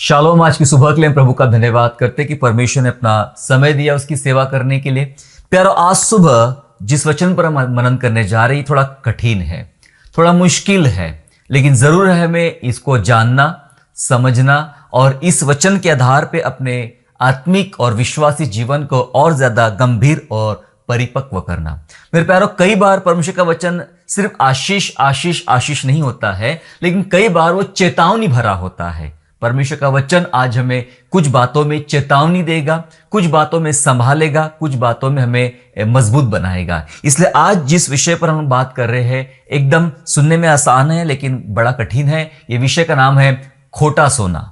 Shalom. आज की सुबह के लिए हम प्रभु का धन्यवाद करते कि परमेश्वर ने अपना समय दिया उसकी सेवा करने के लिए। प्यारो, आज सुबह जिस वचन पर हम मनन करने जा रहे हैं थोड़ा कठिन है, थोड़ा मुश्किल है, लेकिन जरूर है हमें इसको जानना, समझना और इस वचन के आधार पे अपने आत्मिक और विश्वासी जीवन को और ज्यादा गंभीर और परिपक्व करना। मेरे प्यारो, कई बार परमेश्वर का वचन सिर्फ आशीष आशीष आशीष नहीं होता है, लेकिन कई बार वो चेतावनी भरा होता है। परमेश्वर का वचन आज हमें कुछ बातों में चेतावनी देगा, कुछ बातों में संभालेगा, कुछ बातों में हमें मजबूत बनाएगा। इसलिए आज जिस विषय पर हम बात कर रहे हैं एकदम सुनने में आसान है लेकिन बड़ा कठिन है। ये विषय का नाम है खोटा सोना।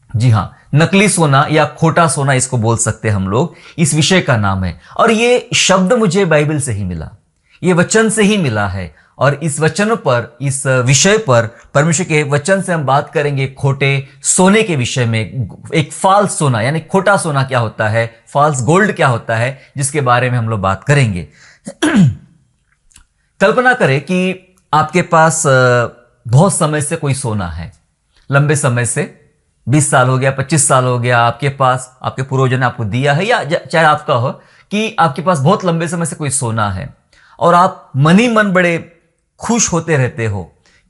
जी हाँ, नकली सोना या खोटा सोना इसको बोल सकते हैं हम लोग, इस विषय का नाम है। और ये शब्द मुझे बाइबल से ही मिला, ये वचन से ही मिला है। और इस वचन पर, इस विषय पर, परमेश्वर के वचन से हम बात करेंगे खोटे सोने के विषय में। एक फाल्स सोना यानी खोटा सोना क्या होता है, फाल्स गोल्ड क्या होता है, जिसके बारे में हम लोग बात करेंगे। कल्पना करें कि आपके पास बहुत समय से कोई सोना है, लंबे समय से 20 साल हो गया, 25 साल हो गया, आपके पास आपके पूर्वजों ने आपको दिया है, या चाहे आपका हो कि आपके पास बहुत लंबे समय से कोई सोना है और आप मन ही मन बड़े खुश होते रहते हो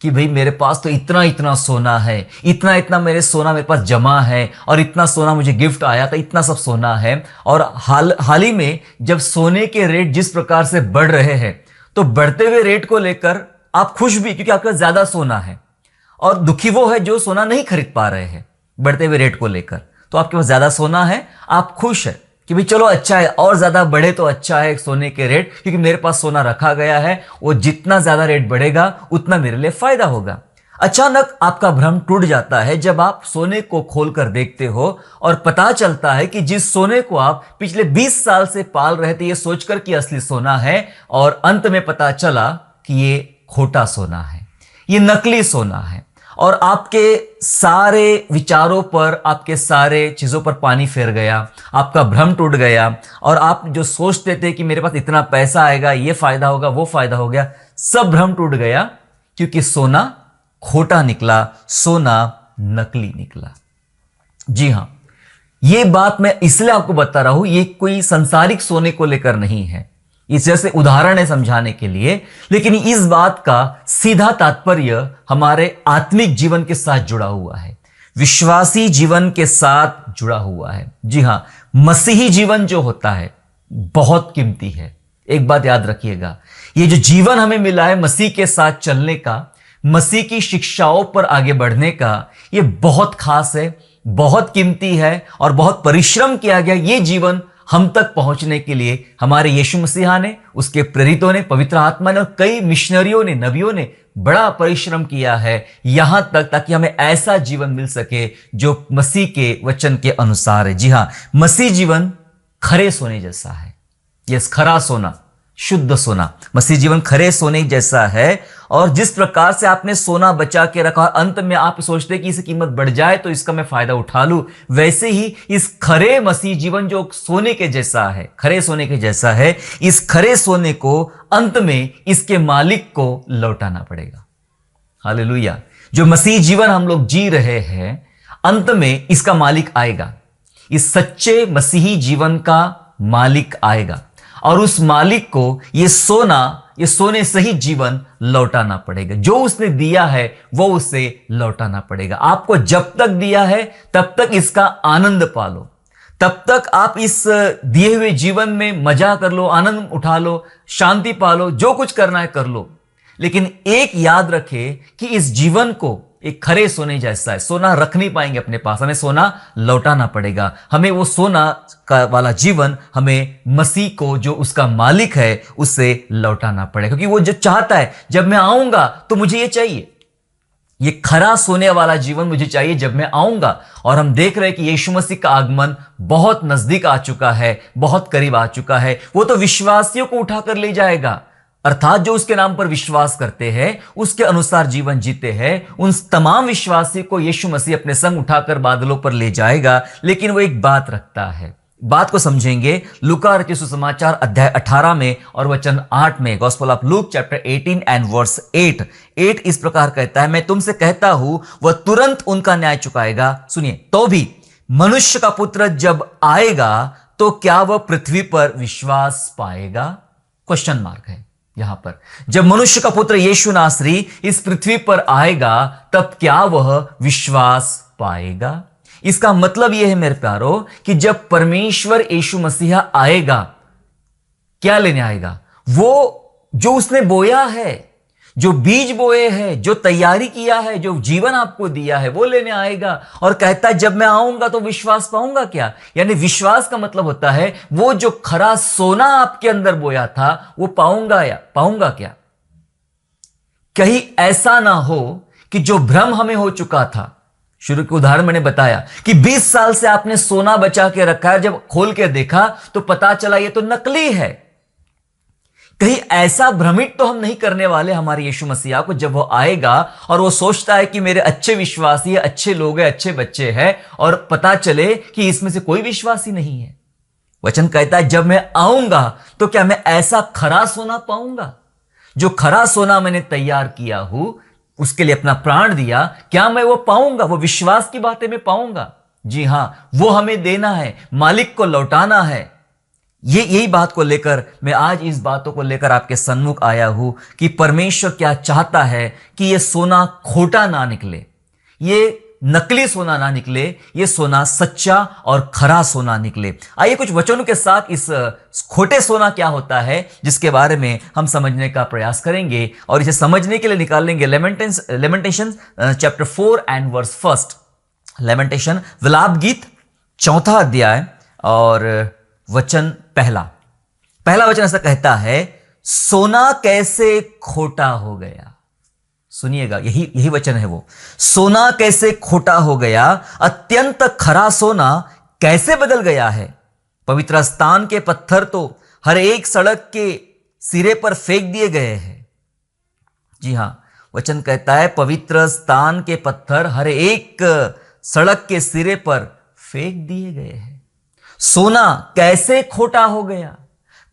कि भाई मेरे पास तो इतना इतना सोना है, इतना इतना मेरे सोना मेरे पास जमा है और इतना सोना मुझे गिफ्ट आया था, इतना सब सोना है। और हाल ही में जब सोने के रेट जिस प्रकार से बढ़ रहे हैं तो बढ़ते हुए रेट को लेकर आप खुश भी, क्योंकि आपके पास ज्यादा सोना है, और दुखी वो है जो सोना नहीं खरीद पा रहे हैं बढ़ते हुए रेट को लेकर। तो आपके पास ज्यादा सोना है, आप खुश है कि भाई चलो अच्छा है, और ज्यादा बढ़े तो अच्छा है सोने के रेट, क्योंकि मेरे पास सोना रखा गया है, वो जितना ज्यादा रेट बढ़ेगा उतना मेरे लिए फायदा होगा। अचानक आपका भ्रम टूट जाता है जब आप सोने को खोलकर देखते हो और पता चलता है कि जिस सोने को आप पिछले 20 साल से पाल रहे थे ये सोचकर कि असली सोना है, और अंत में पता चला कि ये खोटा सोना है, ये नकली सोना है। और आपके सारे विचारों पर, आपके सारे चीजों पर पानी फेर गया, आपका भ्रम टूट गया, और आप जो सोचते थे कि मेरे पास इतना पैसा आएगा, ये फायदा होगा, वो फायदा हो गया, सब भ्रम टूट गया, क्योंकि सोना खोटा निकला, सोना नकली निकला। जी हां, ये बात मैं इसलिए आपको बता रहा हूं, ये कोई सांसारिक सोने को लेकर नहीं है, इस जैसे उदाहरण है समझाने के लिए, लेकिन इस बात का सीधा तात्पर्य हमारे आत्मिक जीवन के साथ जुड़ा हुआ है, विश्वासी जीवन के साथ जुड़ा हुआ है। जी हां, मसीही जीवन जो होता है बहुत कीमती है। एक बात याद रखिएगा, ये जो जीवन हमें मिला है मसीह के साथ चलने का, मसीह की शिक्षाओं पर आगे बढ़ने का, ये बहुत खास है, बहुत कीमती है और बहुत परिश्रम किया गया। ये जीवन हम तक पहुंचने के लिए हमारे यीशु मसीहा ने, उसके प्रेरितों ने, पवित्र आत्मा ने और कई मिशनरियों ने, नबियों ने बड़ा परिश्रम किया है यहां तक, ताकि हमें ऐसा जीवन मिल सके जो मसीह के वचन के अनुसार है। जी हां, मसीह जीवन खरे सोने जैसा है। यस, खरा सोना, शुद्ध सोना, मसीह जीवन खरे सोने जैसा है। और जिस प्रकार से आपने सोना बचा के रखा और अंत में आप सोचते हैं कि इसकी कीमत बढ़ जाए तो इसका मैं फायदा उठा लूं, वैसे ही इस खरे मसीह जीवन जो सोने के जैसा है, खरे सोने के जैसा है, इस खरे सोने को अंत में इसके मालिक को लौटाना पड़ेगा। हालेलुया। जो मसीह जीवन हम लोग जी रहे हैं, अंत में इसका मालिक आएगा, इस सच्चे मसीही जीवन का मालिक आएगा, और उस मालिक को ये सोना, ये सोने सही जीवन लौटाना पड़ेगा। जो उसने दिया है वो उसे लौटाना पड़ेगा। आपको जब तक दिया है तब तक इसका आनंद पालो, तब तक आप इस दिए हुए जीवन में मजा कर लो, आनंद उठा लो, शांति पालो, जो कुछ करना है कर लो। लेकिन एक याद रखे कि इस जीवन को एक खरे सोने जैसा है, सोना रख नहीं पाएंगे अपने पास, हमें सोना लौटाना पड़ेगा। हमें वो सोना का वाला जीवन, हमें मसीह को जो उसका मालिक है उससे लौटाना पड़ेगा, क्योंकि वो जो चाहता है जब मैं आऊंगा तो मुझे ये चाहिए, ये खरा सोने वाला जीवन मुझे चाहिए जब मैं आऊंगा। और हम देख रहे हैं कि यीशु मसीह का आगमन बहुत नजदीक आ चुका है, बहुत करीब आ चुका है। वो तो विश्वासियों को उठाकर ले जाएगा, अर्थात जो उसके नाम पर विश्वास करते हैं, उसके अनुसार जीवन जीते हैं, उन तमाम विश्वासी को यीशु मसीह अपने संग उठाकर बादलों पर ले जाएगा। लेकिन वो एक बात रखता है, बात को समझेंगे लूका रचित सुसमाचार अध्याय 18 में और वचन 8 में। Gospel of Luke chapter 18 and verse 8 इस प्रकार कहता है, मैं तुमसे कहता हूं वह तुरंत उनका न्याय चुकाएगा। सुनिए, तो भी मनुष्य का पुत्र जब आएगा तो क्या वह पृथ्वी पर विश्वास पाएगा? क्वेश्चन मार्क है यहां पर। जब मनुष्य का पुत्र यीशु नासरी इस पृथ्वी पर आएगा तब क्या वह विश्वास पाएगा? इसका मतलब यह है मेरे प्यारो कि जब परमेश्वर यीशु मसीहा आएगा, क्या लेने आएगा? वो जो उसने बोया है, जो बीज बोए हैं, जो तैयारी किया है, जो जीवन आपको दिया है, वो लेने आएगा और कहता है जब मैं आऊंगा तो विश्वास पाऊंगा क्या? यानी विश्वास का मतलब होता है वो जो खरा सोना आपके अंदर बोया था वो पाऊंगा क्या? कहीं ऐसा ना हो कि जो भ्रम हमें हो चुका था, शुरू के उदाहरण मैंने बताया कि 20 साल से आपने सोना बचा के रखा है, जब खोल के देखा तो पता चला ये तो नकली है। कहीं ऐसा भ्रमित तो हम नहीं करने वाले हमारे यीशु मसीहा को जब वो आएगा और वो सोचता है कि मेरे अच्छे विश्वासी है, अच्छे लोग हैं, अच्छे बच्चे हैं, और पता चले कि इसमें से कोई विश्वासी नहीं है। वचन कहता है जब मैं आऊंगा तो क्या मैं ऐसा खरा सोना पाऊंगा? जो खरा सोना मैंने तैयार किया हूं, उसके लिए अपना प्राण दिया, क्या मैं वो पाऊंगा? वो विश्वास की बातें मैं पाऊंगा? जी हां, वो हमें देना है, मालिक को लौटाना है। यही बात को लेकर मैं आज इस बातों को लेकर आपके सन्मुख आया हूं कि परमेश्वर क्या चाहता है कि ये सोना खोटा ना निकले, ये नकली सोना ना निकले, ये सोना सच्चा और खरा सोना निकले। आइए कुछ वचनों के साथ इस खोटे सोना क्या होता है जिसके बारे में हम समझने का प्रयास करेंगे और इसे समझने के लिए निकालेंगे lamentation chapter 4 and verse 1। Lamentation विलाप गीत 4 अध्याय और वचन पहला वचन ऐसा कहता है, सोना कैसे खोटा हो गया। सुनिएगा, यही वचन है वो। सोना कैसे खोटा हो गया, अत्यंत खरा सोना कैसे बदल गया है। पवित्र स्थान के पत्थर तो हर एक सड़क के सिरे पर फेंक दिए गए हैं। जी हां, वचन कहता है पवित्र स्थान के पत्थर हर एक सड़क के सिरे पर फेंक दिए गए हैं। सोना कैसे खोटा हो गया,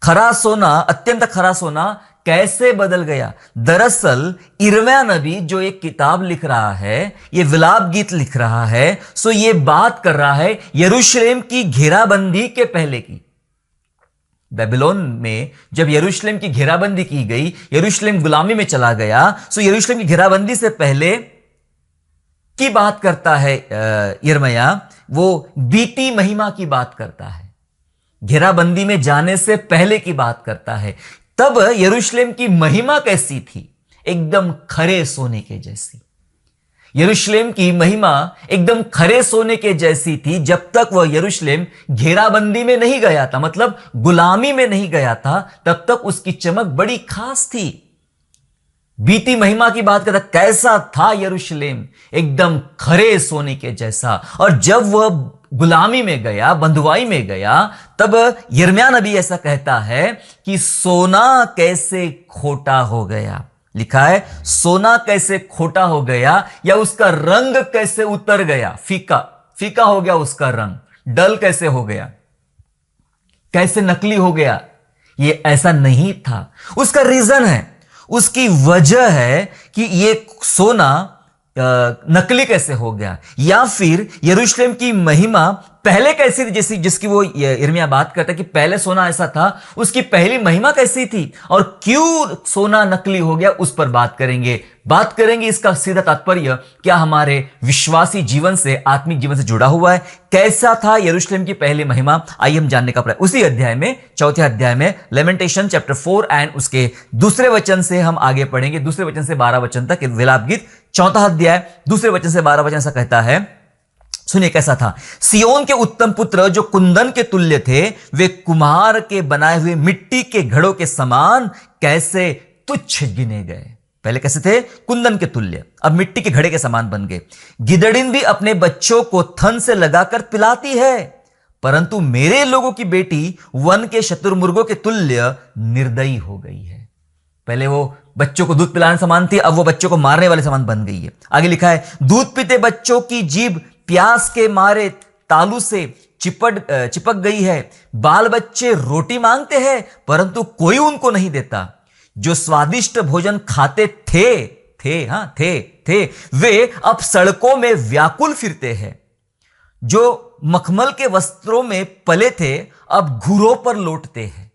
खरा सोना, अत्यंत खरा सोना कैसे बदल गया। दरअसल यिर्मयाह नबी जो एक किताब लिख रहा है, ये विलाप गीत लिख रहा है, सो ये बात कर रहा है यरूशलेम की घेराबंदी के पहले की। बेबीलोन में जब यरूशलेम की घेराबंदी की गई, यरूशलेम गुलामी में चला गया, सो यरूशलेम की घेराबंदी से पहले की बात करता है यिर्मयाह। वो बीती महिमा की बात करता है, घेराबंदी में जाने से पहले की बात करता है। तब यरूशलेम की महिमा कैसी थी? एकदम खरे सोने के जैसी। यरूशलेम की महिमा एकदम खरे सोने के जैसी थी जब तक वह यरूशलेम घेराबंदी में नहीं गया था, मतलब गुलामी में नहीं गया था, तब तक उसकी चमक बड़ी खास थी। बीती महिमा की बात करता, कैसा था यरूशलेम? एकदम खरे सोने के जैसा। और जब वह गुलामी में गया, बंधुआई में गया, तब यिर्मयाह नबी ऐसा कहता है कि सोना कैसे खोटा हो गया। लिखा है सोना कैसे खोटा हो गया, या उसका रंग कैसे उतर गया, फीका हो गया उसका रंग, डल कैसे हो गया, कैसे नकली हो गया। ये ऐसा नहीं था। उसका रीजन है, उसकी वजह है कि ये सोना नकली कैसे हो गया, या फिर यरूशलेम की महिमा पहले कैसी थी, जैसी जिसकी वो यिर्मयाह बात करता है कि पहले सोना ऐसा था, उसकी पहली महिमा कैसी थी और क्यों सोना नकली हो गया, उस पर बात करेंगे। इसका सीधा तात्पर्य क्या हमारे विश्वासी जीवन से, आत्मिक जीवन से जुड़ा हुआ है। कैसा था यरूशलेम की पहली महिमा, आइए हम जानने का प्रयास। उसी अध्याय में, 4 अध्याय में, लेमेंटेशन चैप्टर 4 एंड उसके दूसरे वचन से हम आगे पढ़ेंगे, दूसरे वचन से 12 वचन तक। विलाप गीत 4 अध्याय दूसरे वचन से 12 वचन ऐसा कहता है, सुनिए कैसा था। सियोन के उत्तम पुत्र जो कुंदन के तुल्य थे, वे कुम्हार के बनाए हुए मिट्टी के घड़ों के समान कैसे तुच्छ गिने गए। पहले कैसे थे? कुंदन के तुल्य, अब मिट्टी के घड़े के समान बन गए। गिदड़िन भी अपने बच्चों को थन से लगाकर पिलाती है, परंतु मेरे लोगों की बेटी वन के शतुर्मुर्गों के तुल्य निर्दयी हो गई है। पहले वो बच्चों को दूध पिलाने समान थी, अब वो बच्चों को मारने वाले समान बन गई है। आगे लिखा है, दूध पीते बच्चों की जीभ प्यास के मारे तालू से चिपक गई है। बाल बच्चे रोटी मांगते हैं परंतु कोई उनको नहीं देता। जो स्वादिष्ट भोजन खाते थे वे अब सड़कों में व्याकुल फिरते हैं। जो मखमल के वस्त्रों में पले थे अब घुरों पर लौटते हैं।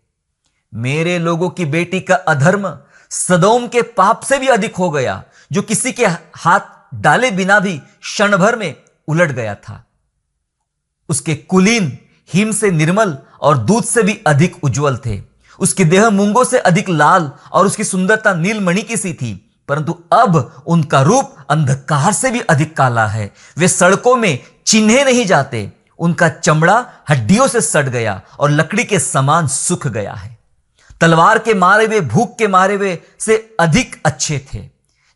मेरे लोगों की बेटी का अधर्म सदोम के पाप से भी अधिक हो गया, जो किसी के हाथ डाले बिना भी क्षण भर में उलट गया था। उसके कुलीन हिम से निर्मल और दूध से भी अधिक उज्जवल थे। उसकी देह मूंगों से अधिक लाल और उसकी सुंदरता नीलमणि की सी थी, परंतु अब उनका रूप अंधकार से भी अधिक काला है। वे सड़कों में चिन्हे नहीं जाते। उनका चमड़ा हड्डियों से सड़ गया और लकड़ी के समान सूख गया है। तलवार के मारे वे, भूख के मारे वे से अधिक अच्छे थे,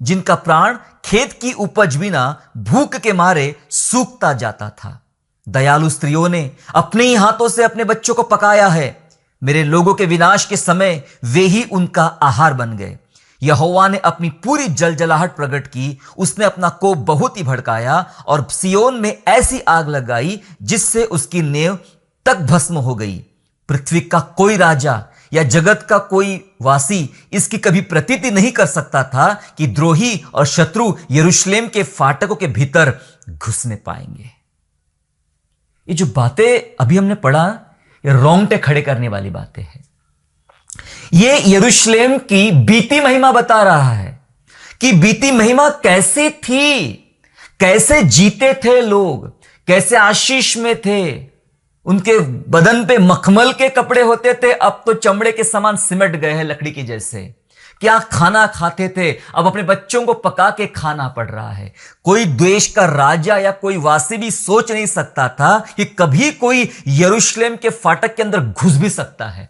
जिनका प्राण खेत की उपज बिना भूख के मारे सूखता जाता था। दयालु स्त्रियों ने अपने ही हाथों से अपने बच्चों को पकाया है। मेरे लोगों के विनाश के समय वे ही उनका आहार बन गए। यहोवा ने अपनी पूरी जलजलाहट प्रकट की। उसने अपना कोप बहुत ही भड़काया और सियोन में ऐसी आग लगाई जिससे उसकी नेव तक भस्म हो गई। पृथ्वी का कोई राजा या जगत का कोई वासी इसकी कभी प्रतीति नहीं कर सकता था कि द्रोही और शत्रु यरूशलेम के फाटकों के भीतर घुसने पाएंगे। ये जो बातें अभी हमने पढ़ा, ये रोंगटे खड़े करने वाली बातें हैं। ये यरूशलेम की बीती महिमा बता रहा है कि बीती महिमा कैसे थी, कैसे जीते थे लोग, कैसे आशीष में थे। उनके बदन पे मखमल के कपड़े होते थे, अब तो चमड़े के समान सिमट गए हैं, लकड़ी के जैसे। क्या खाना खाते थे, अब अपने बच्चों को पका के खाना पड़ रहा है। कोई देश का राजा या कोई वासी भी सोच नहीं सकता था कि कभी कोई यरूशलेम के फाटक के अंदर घुस भी सकता है।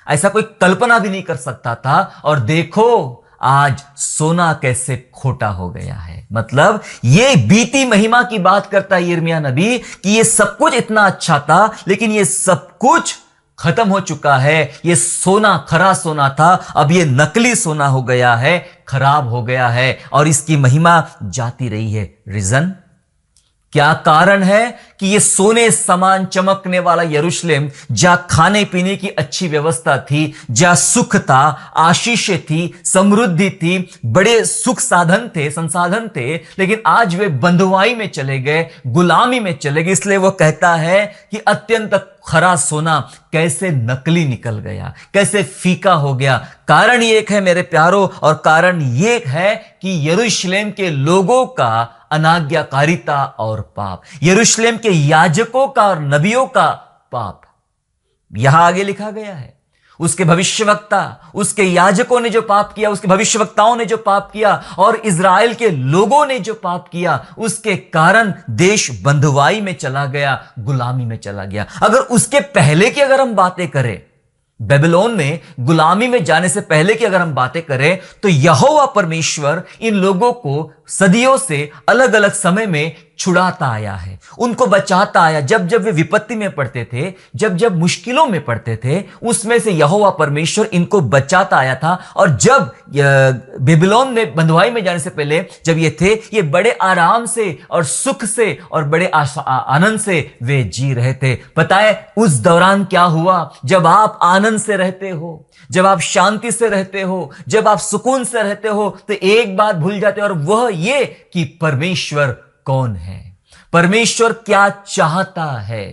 ऐसा कोई कल्पना भी नहीं कर सकता था। और देखो आज सोना कैसे खोटा हो गया है। मतलब ये बीती महिमा की बात करता है यिर्मयाह नबी कि ये सब कुछ इतना अच्छा था, लेकिन ये सब कुछ खत्म हो चुका है। ये सोना खरा सोना था, अब ये नकली सोना हो गया है, खराब हो गया है और इसकी महिमा जाती रही है। रीजन क्या कारण है कि ये सोने समान चमकने वाला यरूशलेम, जहां खाने पीने की अच्छी व्यवस्था थी, जहां सुख था, आशीषें थी, समृद्धि थी, बड़े सुख साधन थे, संसाधन थे, लेकिन आज वे बंधुआई में चले गए, गुलामी में चले गए। इसलिए वो कहता है कि अत्यंत खरा सोना कैसे नकली निकल गया, कैसे फीका हो गया। कारण ये एक है मेरे प्यारों, और कारण ये है कि यरूशलेम के लोगों का अनाज्ञाकारिता और पाप, यरूशलेम के याजकों का और नबियों का पाप। यहां आगे लिखा गया है, उसके भविष्यवक्ता, उसके याजकों ने जो पाप किया, उसके भविष्यवक्ताओं ने जो पाप किया और इज़राइल के लोगों ने जो पाप किया, उसके कारण देश बंधुआई में चला गया, गुलामी में चला गया। अगर उसके पहले की अगर हम बातें करें, बेबीलोन में गुलामी में जाने से पहले की अगर हम बातें करें, तो यहोवा परमेश्वर इन लोगों को सदियों से अलग अलग समय में छुड़ाता आया है, उनको बचाता आया। जब जब वे विपत्ति में पड़ते थे, जब जब मुश्किलों में पड़ते थे, उसमें से यहोवा परमेश्वर इनको बचाता आया था। और जब बेबीलोन में बंधुआई में जाने से पहले जब ये थे, ये बड़े आराम से और सुख से और बड़े आनंद से वे जी रहे थे। पता है उस दौरान क्या हुआ? जब आप आनंद से रहते हो, जब आप शांति से रहते हो, जब आप सुकून से रहते हो, तो एक बात भूल जाते हो, और वह ये कि परमेश्वर कौन है, परमेश्वर क्या चाहता है।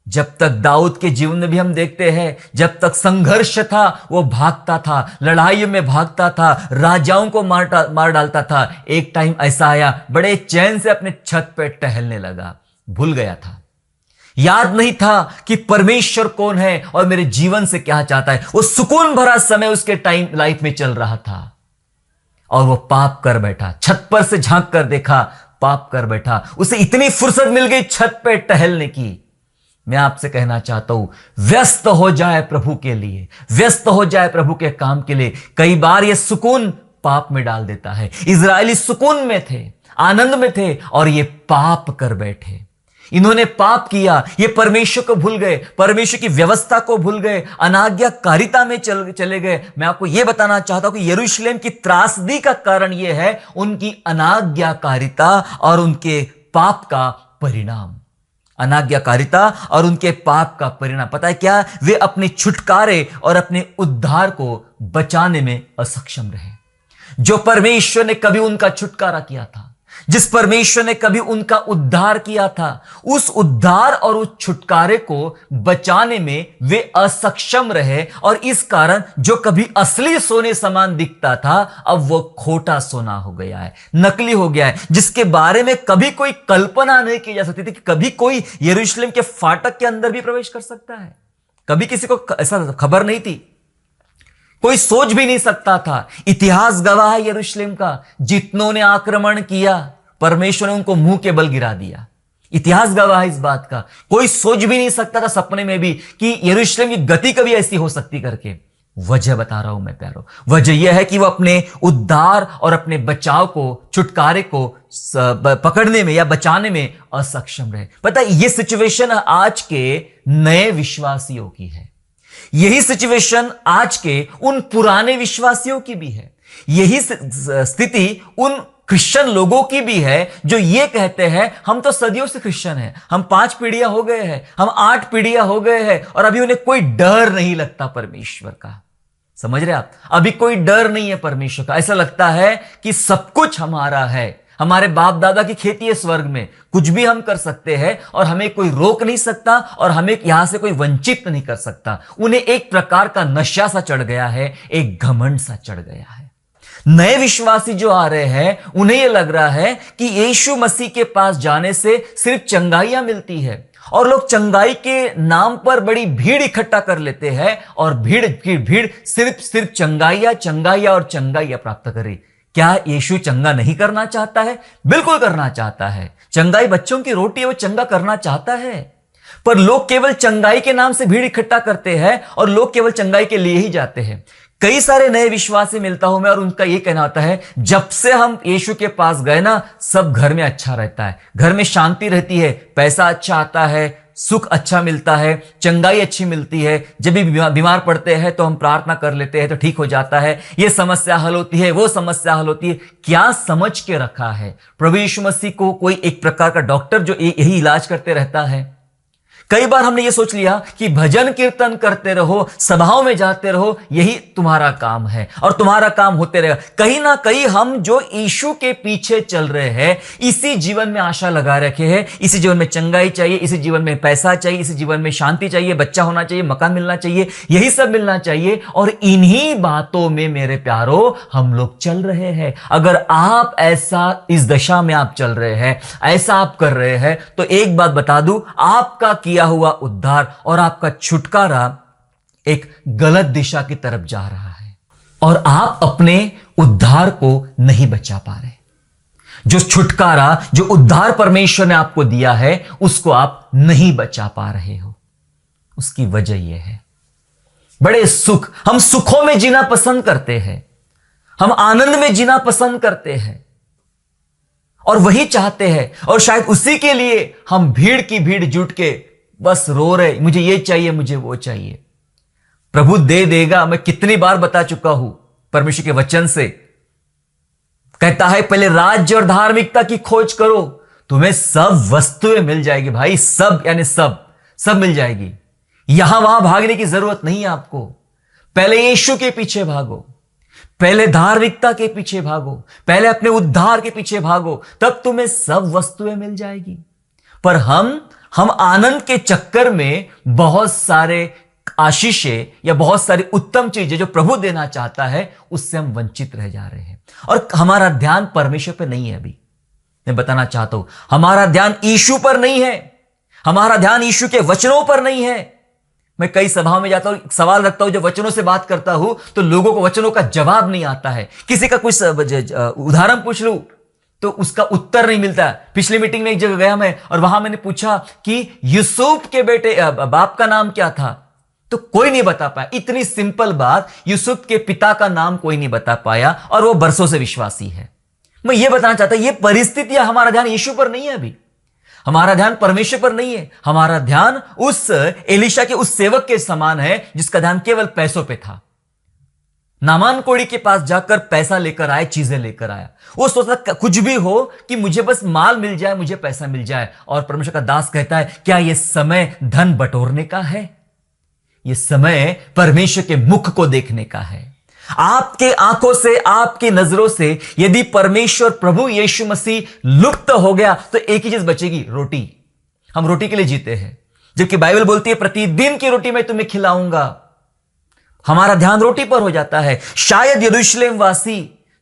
जब तक दाऊद के जीवन में भी हम देखते हैं, जब तक संघर्ष था वो भागता था, लड़ाई में भागता था, राजाओं को मार डालता था। एक टाइम ऐसा आया, बड़े चैन से अपने छत पे टहलने लगा, भूल गया था, याद नहीं था कि परमेश्वर कौन है और मेरे जीवन से क्या चाहता है। वो सुकून भरा समय उसके टाइम लाइफ में चल रहा था और वो पाप कर बैठा। छत पर से झांक कर देखा, पाप कर बैठा। उसे इतनी फुर्सत मिल गई छत पे टहलने की। मैं आपसे कहना चाहता हूं, व्यस्त हो जाए प्रभु के लिए, व्यस्त हो जाए प्रभु के काम के लिए। कई बार यह सुकून पाप में डाल देता है। इजरायली सुकून में थे, आनंद में थे, और ये पाप कर बैठे। इन्होंने पाप किया, ये परमेश्वर को भूल गए, परमेश्वर की व्यवस्था को भूल गए, अनाज्ञाकारिता में चले गए। मैं आपको यह बताना चाहता हूं कि यरूशलेम की त्रासदी का कारण यह है उनकी अनाज्ञाकारिता और उनके पाप का परिणाम। अनाज्ञाकारिता और उनके पाप का परिणाम पता है क्या? वे अपने छुटकारे और अपने उद्धार को बचाने में असक्षम रहे। जो परमेश्वर ने कभी उनका छुटकारा किया था, जिस परमेश्वर ने कभी उनका उद्धार किया था, उस उद्धार और उस छुटकारे को बचाने में वे असक्षम रहे। और इस कारण जो कभी असली सोने समान दिखता था, अब वो खोटा सोना हो गया है, नकली हो गया है, जिसके बारे में कभी कोई कल्पना नहीं की जा सकती थी कि कभी कोई यरूशलेम के फाटक के अंदर भी प्रवेश कर सकता है। कभी किसी को ऐसा खबर नहीं थी, कोई सोच भी नहीं सकता था। इतिहास गवाह है यरूशलेम का, जितनों ने आक्रमण किया परमेश्वर ने उनको मुंह के बल गिरा दिया। इतिहास गवाह है इस बात का। कोई सोच भी नहीं सकता था सपने में भी कि यरूशलेम की गति कभी ऐसी हो सकती करके। वजह बता रहा हूं मैं प्यारो, वजह यह है कि वो अपने उद्धार और अपने बचाव को, छुटकारे को पकड़ने में या बचाने में असक्षम रहे। पता है ये सिचुएशन आज के नए विश्वासियों की है, यही सिचुएशन आज के उन पुराने विश्वासियों की भी है, यही स्थिति उन क्रिश्चियन लोगों की भी है जो ये कहते हैं हम तो सदियों से क्रिश्चियन हैं, हम 5 पीढ़ियां हो गए हैं, हम 8 पीढ़ियां हो गए हैं और अभी उन्हें कोई डर नहीं लगता परमेश्वर का। समझ रहे आप? अभी कोई डर नहीं है परमेश्वर का। ऐसा लगता है कि सब कुछ हमारा है, हमारे बाप दादा की खेती है स्वर्ग में, कुछ भी हम कर सकते हैं और हमें कोई रोक नहीं सकता और हमें यहां से कोई वंचित नहीं कर सकता। उन्हें एक प्रकार का नशा सा चढ़ गया है, एक घमंड सा चढ़ गया है। नए विश्वासी जो आ रहे हैं उन्हें यह लग रहा है कि यीशु मसीह के पास जाने से सिर्फ चंगाइयां मिलती है और लोग चंगाई के नाम पर बड़ी भीड़ इकट्ठा कर लेते हैं और भीड़ की भीड़ सिर्फ चंगाइयां और चंगाइयां प्राप्त करे। क्या यीशु चंगा नहीं करना चाहता है? बिल्कुल करना चाहता है। चंगाई बच्चों की रोटी है, वो चंगा करना चाहता है, पर लोग केवल चंगाई के नाम से भीड़ इकट्ठा करते हैं और लोग केवल चंगाई के लिए ही जाते हैं। कई सारे नए विश्वासी मिलता हूं मैं और उनका यह कहना होता है जब से हम यीशु के पास गए ना, सब घर में अच्छा रहता है, घर में शांति रहती है, पैसा अच्छा आता है, सुख अच्छा मिलता है, चंगाई अच्छी मिलती है, जब भी बीमार पड़ते हैं तो हम प्रार्थना कर लेते हैं तो ठीक हो जाता है, ये समस्या हल होती है, वो समस्या हल होती है। क्या समझ के रखा है प्रभु यीशु मसीह को कोई एक प्रकार का डॉक्टर जो यही इलाज करते रहता है? कई बार हमने ये सोच लिया कि भजन कीर्तन करते रहो, सभाओं में जाते रहो, यही तुम्हारा काम है और तुम्हारा काम होते रहेगा। कहीं ना कहीं हम जो यीशु के पीछे चल रहे हैं, इसी जीवन में आशा लगा रखे हैं, इसी जीवन में चंगाई चाहिए, इसी जीवन में पैसा चाहिए, इसी जीवन में शांति चाहिए, बच्चा होना चाहिए, मकान मिलना चाहिए, यही सब मिलना चाहिए और इन्हीं बातों में मेरे प्यारो हम लोग चल रहे हैं। अगर आप ऐसा इस दशा में आप चल रहे हैं, ऐसा आप कर रहे हैं, तो एक बात बता दूं, आपका किया हुआ उद्धार और आपका छुटकारा एक गलत दिशा की तरफ जा रहा है और आप अपने उद्धार को नहीं बचा पा रहे। जो छुटकारा, जो उद्धार परमेश्वर ने आपको दिया है, उसको आप नहीं बचा पा रहे हो। उसकी वजह यह है, बड़े सुख, हम सुखों में जीना पसंद करते हैं, हम आनंद में जीना पसंद करते हैं और वही चाहते हैं और शायद उसी के लिए हम भीड़ की भीड़ जुट के बस रो रहे, मुझे ये चाहिए, मुझे वो चाहिए। प्रभु दे देगा। मैं कितनी बार बता चुका हूं परमेश्वर के वचन से, कहता है पहले राज्य और धार्मिकता की खोज करो, तुम्हें सब वस्तुएं मिल जाएगी। भाई सब यानी सब मिल जाएगी। यहां वहां भागने की जरूरत नहीं है आपको। पहले यीशु के पीछे भागो, पहले धार्मिकता के पीछे भागो, पहले अपने उद्धार के पीछे भागो, तब तुम्हें सब वस्तुएं मिल जाएगी। पर हम आनंद के चक्कर में बहुत सारे आशीषें या बहुत सारी उत्तम चीजें जो प्रभु देना चाहता है, उससे हम वंचित रह जा रहे हैं और हमारा ध्यान परमेश्वर पर नहीं है। अभी मैं बताना चाहता हूं, हमारा ध्यान यीशु पर नहीं है, हमारा ध्यान यीशु के वचनों पर नहीं है। मैं कई सभाओं में जाता हूं, सवाल रखता हूं, जब वचनों से बात करता हूं तो लोगों को वचनों का जवाब नहीं आता है। किसी का कुछ उदाहरण पूछ लूं तो उसका उत्तर नहीं मिलता। पिछली मीटिंग में एक जगह गया मैं और वहां मैंने पूछा कि यूसुफ के बेटे बाप का नाम क्या था, तो कोई नहीं बता पाया। इतनी सिंपल बात, यूसुफ के पिता का नाम कोई नहीं बता पाया और वो बरसों से विश्वासी है। मैं ये बताना चाहता हूं, ये परिस्थितियां, हमारा ध्यान यीशु पर नहीं है। अभी हमारा ध्यान परमेश्वर पर नहीं है। हमारा ध्यान उस एलीशा के उस सेवक के समान है जिसका ध्यान केवल पैसों पे था। नामान कोड़ी के पास जाकर पैसा लेकर आया, चीजें लेकर आया। वो सोचता कुछ भी हो कि मुझे बस माल मिल जाए, मुझे पैसा मिल जाए। और परमेश्वर का दास कहता है, क्या यह समय धन बटोरने का है? यह समय परमेश्वर के मुख को देखने का है। आपके आंखों से, आपकी नजरों से यदि परमेश्वर प्रभु यीशु मसीह लुप्त हो गया तो एक ही चीज बचेगी, रोटी। हम रोटी के लिए जीते हैं, जबकि बाइबल बोलती है प्रतिदिन की रोटी मैं तुम्हें खिलाऊंगा। हमारा ध्यान रोटी पर हो जाता है। शायद यरूशलेम वासी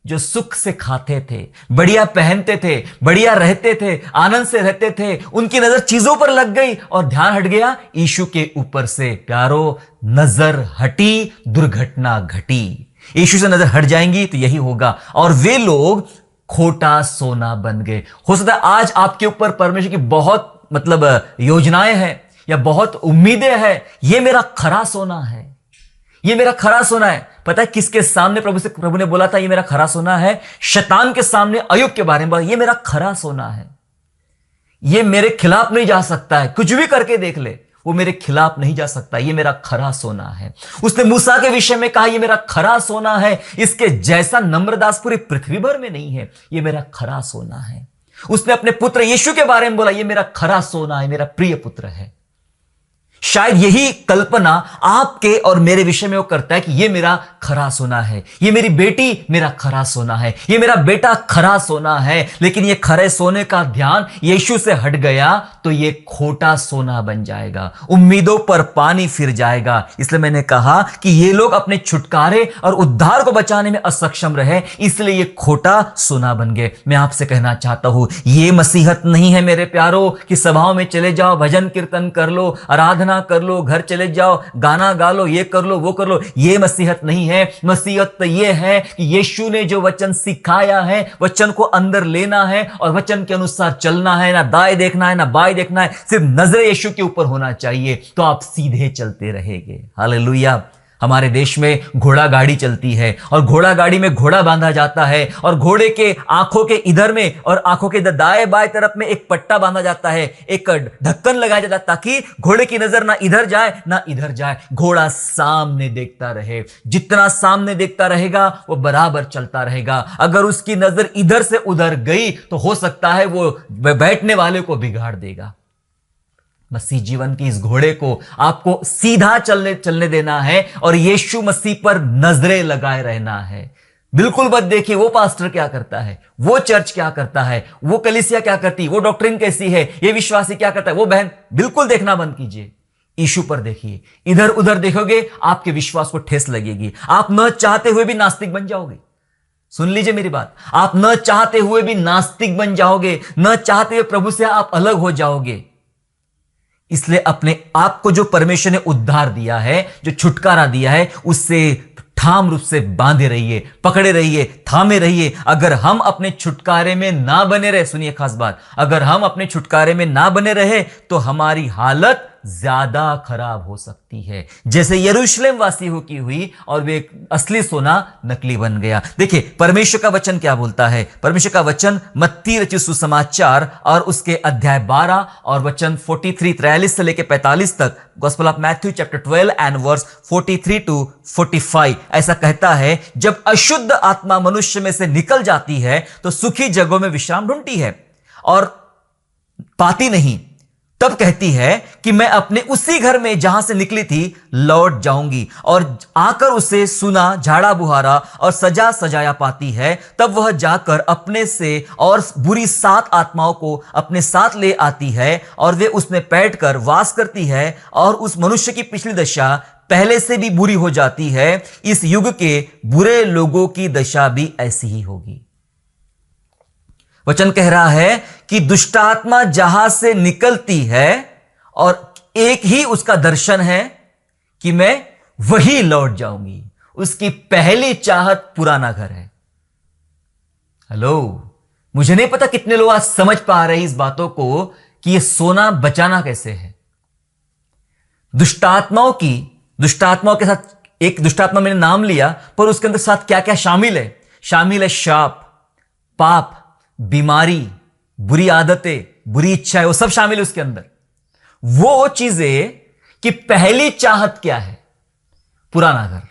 जो सुख से खाते थे, बढ़िया पहनते थे, बढ़िया रहते थे, आनंद से रहते थे, उनकी नजर चीजों पर लग गई और ध्यान हट गया यीशु के ऊपर से। प्यारो, नजर हटी, दुर्घटना घटी। यीशु से नजर हट जाएंगी तो यही होगा। और वे लोग खोटा सोना बन गए। हो सकता है आज आपके ऊपर परमेश्वर की बहुत योजनाएं हैं या बहुत उम्मीदें हैं। यह मेरा खरा सोना है, ये मेरा खरा सोना है। पता है किसके सामने प्रभु ने बोला था ये मेरा खरा सोना है? शैतान के सामने अय्यूब के बारे में बोला, ये मेरा खरा सोना है, ये मेरे खिलाफ नहीं जा सकता है। कुछ भी करके देख ले, वो मेरे खिलाफ नहीं जा सकता, ये मेरा खरा सोना है। उसने मूसा के विषय में कहा, ये मेरा खरा सोना है, इसके जैसा नम्रदास पूरी पृथ्वी भर में नहीं है, ये मेरा खरा सोना है। उसने अपने पुत्र यीशु के बारे में बोला, ये मेरा खरा सोना है, मेरा प्रिय पुत्र है। शायद यही कल्पना आपके और मेरे विषय में वो करता है कि ये मेरा खरा सोना है, ये मेरी बेटी मेरा खरा सोना है, ये मेरा बेटा खरा सोना है। लेकिन ये खरे सोने का ध्यान यीशु से हट गया तो ये खोटा सोना बन जाएगा, उम्मीदों पर पानी फिर जाएगा। इसलिए मैंने कहा कि ये लोग अपने छुटकारे और उद्धार को बचाने में असक्षम रहे, इसलिए ये खोटा सोना बन गए। मैं आपसे कहना चाहता हूं, ये मसीहत नहीं है मेरे प्यारो कि सभाओं में चले जाओ, भजन कीर्तन कर लो, आराधना कर लो, घर चले जाओ, गाना गा लो, ये कर लो, वो कर लो। ये मसीहत नहीं है। मसीहत तो ये है कि यीशु ने जो वचन सिखाया है, वचन को अंदर लेना है और वचन के अनुसार चलना है। ना दाएं देखना है, ना बाएं देखना है, सिर्फ नजर यीशु के ऊपर होना चाहिए, तो आप सीधे चलते रहेंगे। हालेलुया। हमारे देश में घोड़ा गाड़ी चलती है और घोड़ा गाड़ी में घोड़ा बांधा जाता है और घोड़े के आंखों के इधर में और आंखों के दाएं बाएं तरफ में एक पट्टा बांधा जाता है, एक ढक्कन लगाया जाता है ताकि घोड़े की नजर ना इधर जाए ना इधर जाए, घोड़ा सामने देखता रहे। जितना सामने देखता रहेगा वो बराबर चलता रहेगा। अगर उसकी नजर इधर से उधर गई तो हो सकता है वो बैठने वाले को बिगाड़ देगा। मसीह जीवन की इस घोड़े को आपको सीधा चलने देना है और यीशु मसीह पर नजरें लगाए रहना है। बिल्कुल मत देखिए वो पास्टर क्या करता है, वो चर्च क्या करता है, वो कलीसिया क्या करती है, वो डॉक्ट्रिन कैसी है, ये विश्वासी क्या करता है, वो बहन। बिल्कुल देखना बंद कीजिए, यीशु पर देखिए। इधर उधर देखोगे आपके विश्वास को ठेस लगेगी। आप न चाहते हुए भी नास्तिक बन जाओगे। सुन लीजिए मेरी बात, आप न चाहते हुए भी नास्तिक बन जाओगे, न चाहते हुए प्रभु से आप अलग हो जाओगे। इसलिए अपने आप को जो परमेश्वर ने उद्धार दिया है, जो छुटकारा दिया है, उससे ठाम रूप से बांधे रहिए, पकड़े रहिए, थामे रहिए। अगर हम अपने छुटकारे में ना बने रहे, सुनिए खास बात, अगर हम अपने छुटकारे में ना बने रहे तो हमारी हालत ज्यादा खराब हो सकती है, जैसे यरूशलेम वासियों की हुई और वे असली सोना नकली बन गया। देखिए परमेश्वर का वचन क्या बोलता है। परमेश्वर का वचन मत्ती रचित सुसमाचार और उसके अध्याय 12 और वचन 43 से लेकर 45 तक, gospel of Matthew chapter 12 and verse 43 to 45 ऐसा कहता है, जब अशुद्ध आत्मा मनुष्य में से निकल जाती है तो सुखी जगहों में विश्राम ढूंढती है और पाती नहीं, तब कहती है कि मैं अपने उसी घर में जहां से निकली थी लौट जाऊंगी, और आकर उसे सुना झाड़ा बुहारा और सजा सजाया पाती है। तब वह जाकर अपने से और बुरी 7 आत्माओं को अपने साथ ले आती है और वे उसमें बैठकर वास करती है, और उस मनुष्य की पिछली दशा पहले से भी बुरी हो जाती है। इस युग के बुरे लोगों की दशा भी ऐसी ही होगी। वचन कह रहा है कि दुष्टात्मा जहां से निकलती है और एक ही उसका दर्शन है कि मैं वही लौट जाऊंगी। उसकी पहली चाहत पुराना घर है। हेलो, मुझे नहीं पता कितने लोग आज समझ पा रहे हैं इस बातों को कि यह सोना बचाना कैसे है। दुष्टात्माओं के साथ एक दुष्टात्मा मैंने नाम लिया, पर उसके अंदर साथ क्या क्या शामिल है? शामिल है शाप, पाप, बीमारी, बुरी आदतें, बुरी इच्छाएं, वो सब शामिल है उसके अंदर। वो चीजें कि पहली चाहत क्या है? पुराना घर।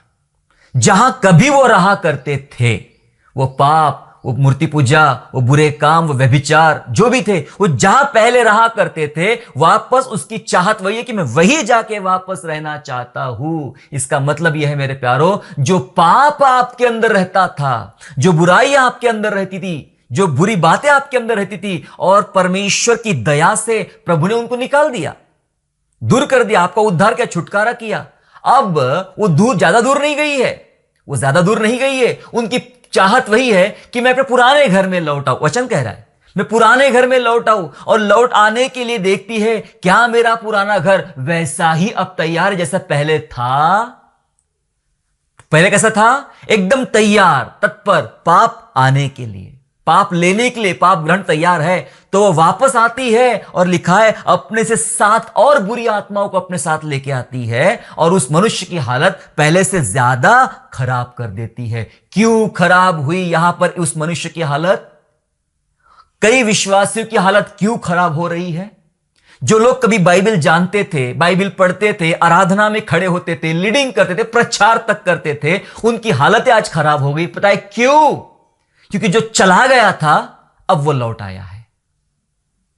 जहां कभी वो रहा करते थे, वो पाप, वो मूर्ति पूजा, वो बुरे काम, वो व्यभिचार, जो भी थे, वो जहां पहले रहा करते थे, वापस उसकी चाहत वही है कि मैं वही जाके वापस रहना चाहता हूं। इसका मतलब यह है मेरे प्यारो, जो पाप आपके अंदर रहता था, जो बुराइयां आपके अंदर रहती थी, जो बुरी बातें आपके अंदर रहती थी, और परमेश्वर की दया से प्रभु ने उनको निकाल दिया, दूर कर दिया, आपका उद्धार किया, छुटकारा किया। अब वो दूर, ज्यादा दूर नहीं गई है, वो ज्यादा दूर नहीं गई है। उनकी चाहत वही है कि मैं अपने पुराने घर में लौट आऊं। वचन कह रहा है मैं पुराने घर में लौट आऊं, और लौट आने के लिए देखती है क्या मेरा पुराना घर वैसा ही अब तैयार जैसा पहले था। पहले कैसा था? एकदम तैयार, तत्पर, पाप आने के लिए, पाप लेने के लिए, पाप ग्रहण तैयार है। तो वो वापस आती है, और लिखा है अपने से 7 और बुरी आत्माओं को अपने साथ लेके आती है, और उस मनुष्य की हालत पहले से ज्यादा खराब कर देती है। क्यों खराब हुई यहां पर उस मनुष्य की हालत? कई विश्वासियों की हालत क्यों खराब हो रही है? जो लोग कभी बाइबल जानते थे, बाइबल पढ़ते थे, आराधना में खड़े होते थे, लीडिंग करते थे, प्रचार तक करते थे, उनकी हालतें आज खराब हो गई। पता है क्यों? क्योंकि जो चला गया था अब वो लौट आया है।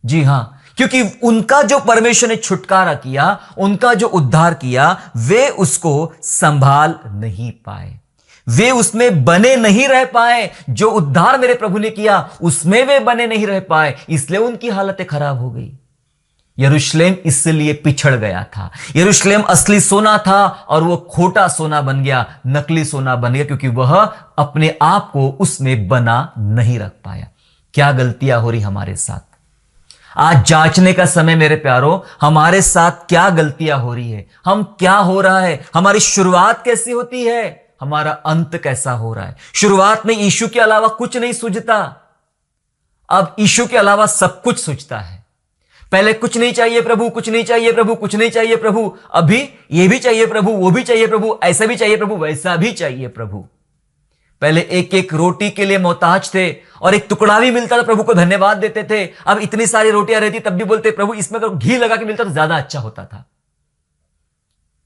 जी हां, क्योंकि उनका जो परमेश्वर ने छुटकारा किया, उनका जो उद्धार किया, वे उसको संभाल नहीं पाए, वे उसमें बने नहीं रह पाए। जो उद्धार मेरे प्रभु ने किया उसमें वे बने नहीं रह पाए, इसलिए उनकी हालतें खराब हो गई। यरूशलेम इसलिए पिछड़ गया था। यरूशलेम असली सोना था और वो खोटा सोना बन गया, नकली सोना बन गया, क्योंकि वह अपने आप को उसमें बना नहीं रख पाया। क्या गलतियां हो रही हमारे साथ? आज जांचने का समय मेरे प्यारों, हमारे साथ क्या गलतियां हो रही है, हम क्या हो रहा है, हमारी शुरुआत कैसी होती है, हमारा अंत कैसा हो रहा है। शुरुआत में यीशु के अलावा कुछ नहीं सूझता, अब यीशु के अलावा सब कुछ सूझता है। पहले कुछ नहीं चाहिए प्रभु, कुछ नहीं चाहिए प्रभु, कुछ नहीं चाहिए प्रभु, अभी ये भी चाहिए प्रभु, वो भी चाहिए प्रभु, ऐसा भी चाहिए प्रभु, वैसा भी चाहिए प्रभु। पहले एक एक रोटी के लिए मोहताज थे, और एक टुकड़ा भी मिलता था प्रभु को धन्यवाद देते थे। अब इतनी सारी रोटियां रहती तब भी बोलते प्रभु इसमें अगर घी लगा के मिलता तो ज्यादा अच्छा होता था।